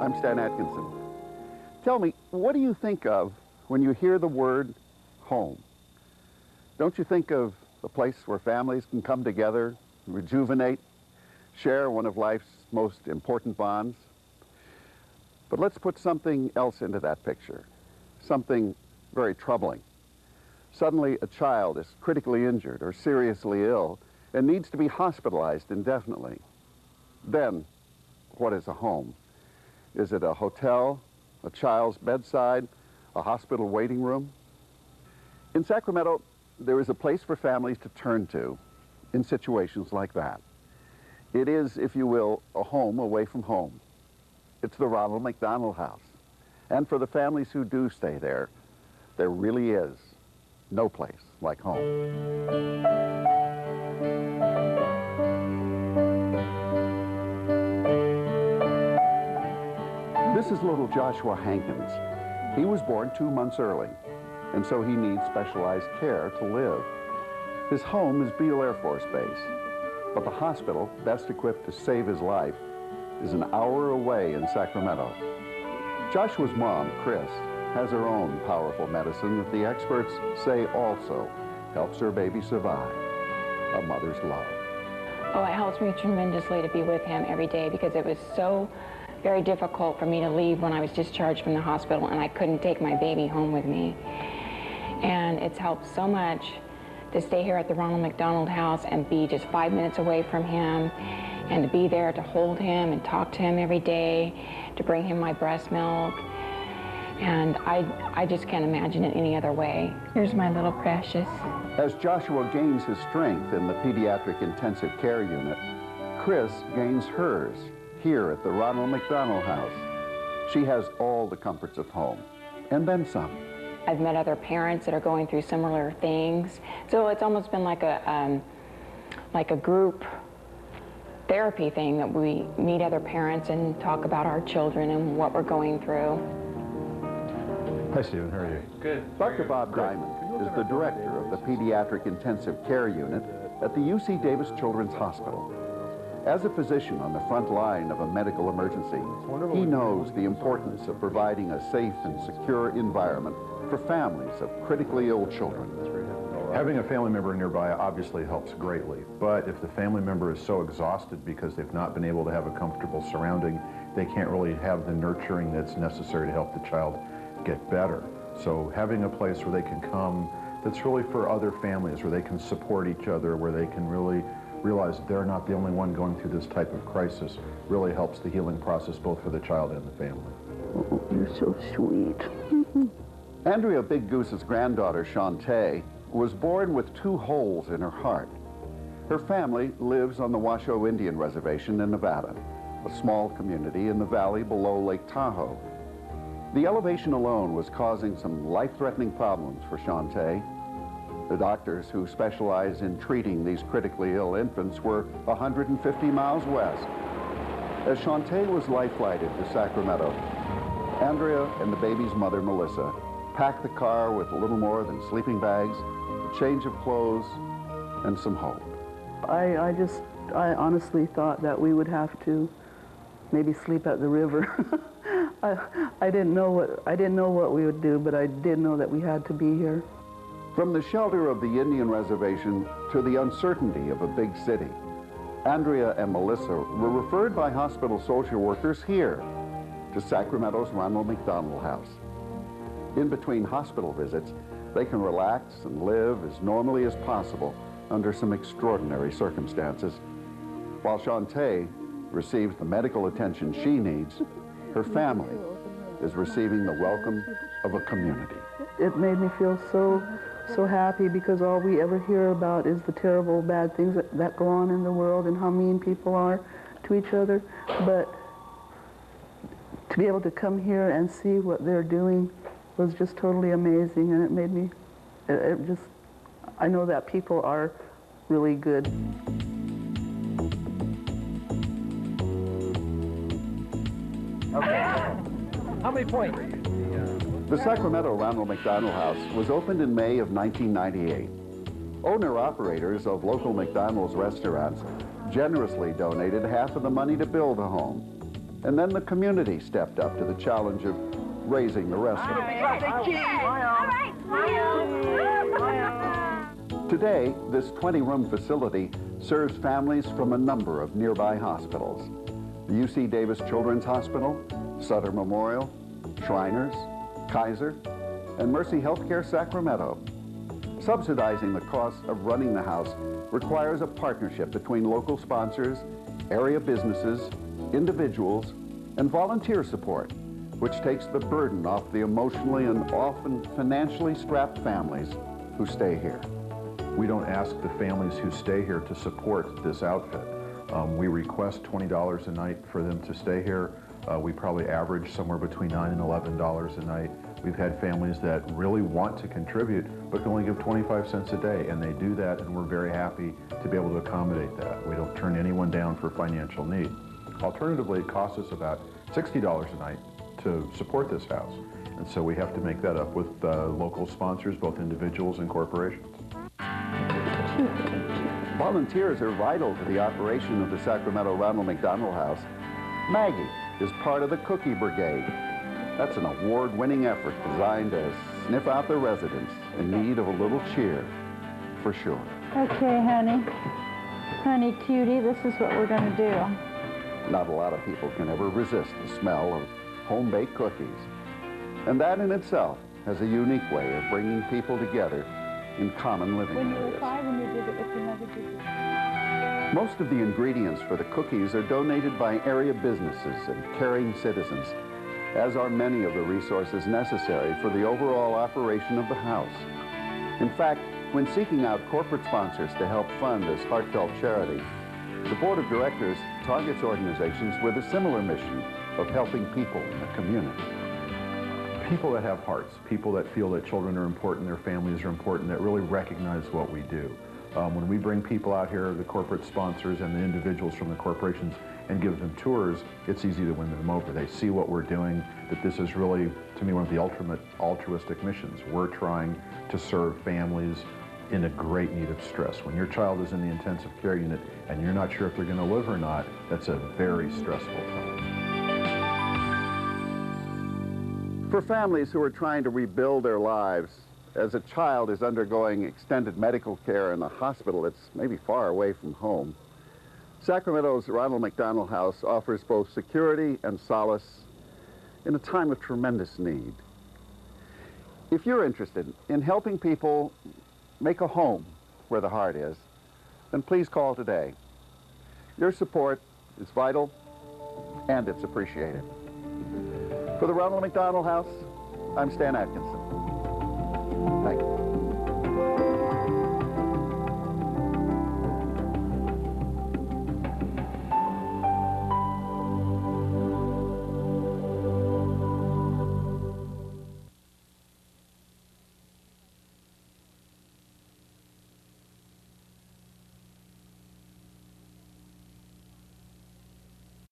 I'm Stan Atkinson. Tell me, what do you think of when you hear the word home? Don't you think of a place where families can come together, rejuvenate, share one of life's most important bonds? But let's put something else into that picture, something very troubling. Suddenly, a child is critically injured or seriously ill and needs to be hospitalized indefinitely. Then, what is a home? Is it a hotel, a child's bedside, a hospital waiting room? In Sacramento, there is a place for families to turn to in situations like that. It is, if you will, a home away from home. It's the Ronald McDonald House. And for the families who do stay there, there really is no place like home. This is little Joshua Hankins. He was born 2 months early, and so he needs specialized care to live. His home is Beale Air Force Base, but the hospital best equipped to save his life is an hour away in Sacramento. Joshua's mom, Chris, has her own powerful medicine that the experts say also helps her baby survive, a mother's love. Oh, it helps me tremendously to be with him every day because it was so very difficult for me to leave when I was discharged from the hospital and I couldn't take my baby home with me. And it's helped so much to stay here at the Ronald McDonald House and be just 5 minutes away from him and to be there to hold him and talk to him every day, to bring him my breast milk. And I just can't imagine it any other way. Here's my little precious. As Joshua gains his strength in the pediatric intensive care unit, Chris gains hers here at the Ronald McDonald House. She has all the comforts of home, and then some. I've met other parents that are going through similar things. So it's almost been like a group therapy thing that we meet other parents and talk about our children and what we're going through. Hi, Stephen. How are you? Good. Dr. Bob Diamond is the director of the Pediatric Intensive Care Unit at the UC Davis Children's Hospital. As a physician on the front line of a medical emergency, he knows the importance of providing a safe and secure environment for families of critically ill children. Having a family member nearby obviously helps greatly, but if the family member is so exhausted because they've not been able to have a comfortable surrounding, they can't really have the nurturing that's necessary to help the child get better. So having a place where they can come that's really for other families, where they can support each other, where they can really realize they're not the only one going through this type of crisis, really helps the healing process both for the child and the family. Oh, you're so sweet. Andrea Big Goose's granddaughter, Shantae, was born with 2 holes in her heart. Her family lives on the Washoe Indian Reservation in Nevada, a small community in the valley below Lake Tahoe. The elevation alone was causing some life-threatening problems for Shantae. The doctors who specialize in treating these critically ill infants were 150 miles west. As Shantae was life-flighted to Sacramento, Andrea and the baby's mother, Melissa, packed the car with little more than sleeping bags, a change of clothes, and some hope. I honestly thought that we would have to maybe sleep at the river. I didn't know what we would do, but I did know that we had to be here. From the shelter of the Indian Reservation to the uncertainty of a big city, Andrea and Melissa were referred by hospital social workers here to Sacramento's Ronald McDonald House. In between hospital visits, they can relax and live as normally as possible under some extraordinary circumstances. While Shantae receives the medical attention she needs, her family is receiving the welcome of a community. It made me feel so happy because all we ever hear about is the terrible bad things that go on in the world and how mean people are to each other. But to be able to come here and see what they're doing was just totally amazing, and it made me, I know that people are really good. Okay. How many points? The Sacramento Ronald McDonald House was opened in May of 1998. Owner-operators of local McDonald's restaurants generously donated half of the money to build a home. And then the community stepped up to the challenge of raising the rest of them. Today, this 20-room facility serves families from a number of nearby hospitals. The UC Davis Children's Hospital, Sutter Memorial, Shriners, Kaiser, and Mercy Healthcare Sacramento. Subsidizing the cost of running the house requires a partnership between local sponsors, area businesses, individuals, and volunteer support, which takes the burden off the emotionally and often financially strapped families who stay here. We don't ask the families who stay here to support this outfit. We request $20 a night for them to stay here. We probably average somewhere between $9 and $11 a night. We've had families that really want to contribute but can only give 25 cents a day, and they do that, and we're very happy to be able to accommodate that. We don't turn anyone down for financial need. Alternatively, it costs us about $60 a night to support this house, and so we have to make that up with local sponsors, both individuals and corporations. Volunteers are vital to the operation of the Sacramento Ronald McDonald House. Maggie is part of the Cookie Brigade. That's an award-winning effort designed to sniff out the residents in need of a little cheer, for sure. Okay, honey. Honey, cutie, this is what we're going to do. Not a lot of people can ever resist the smell of home-baked cookies. And that in itself has a unique way of bringing people together in common living areas. When you were 5 and you did it with your mother, did you? Most of the ingredients for the cookies are donated by area businesses and caring citizens, as are many of the resources necessary for the overall operation of the house. In fact, when seeking out corporate sponsors to help fund this heartfelt charity, the Board of Directors targets organizations with a similar mission of helping people in the community. People that have hearts, people that feel that children are important, their families are important, that really recognize what we do. When we bring people out here, the corporate sponsors and the individuals from the corporations, and give them tours, it's easy to win them over. They see what we're doing, that this is really, to me, one of the ultimate altruistic missions. We're trying to serve families in a great need of stress. When your child is in the intensive care unit and you're not sure if they're going to live or not, that's a very stressful time. For families who are trying to rebuild their lives, as a child is undergoing extended medical care in a hospital that's maybe far away from home, Sacramento's Ronald McDonald House offers both security and solace in a time of tremendous need. If you're interested in helping people make a home where the heart is, then please call today. Your support is vital and it's appreciated. For the Ronald McDonald House, I'm Stan Atkins.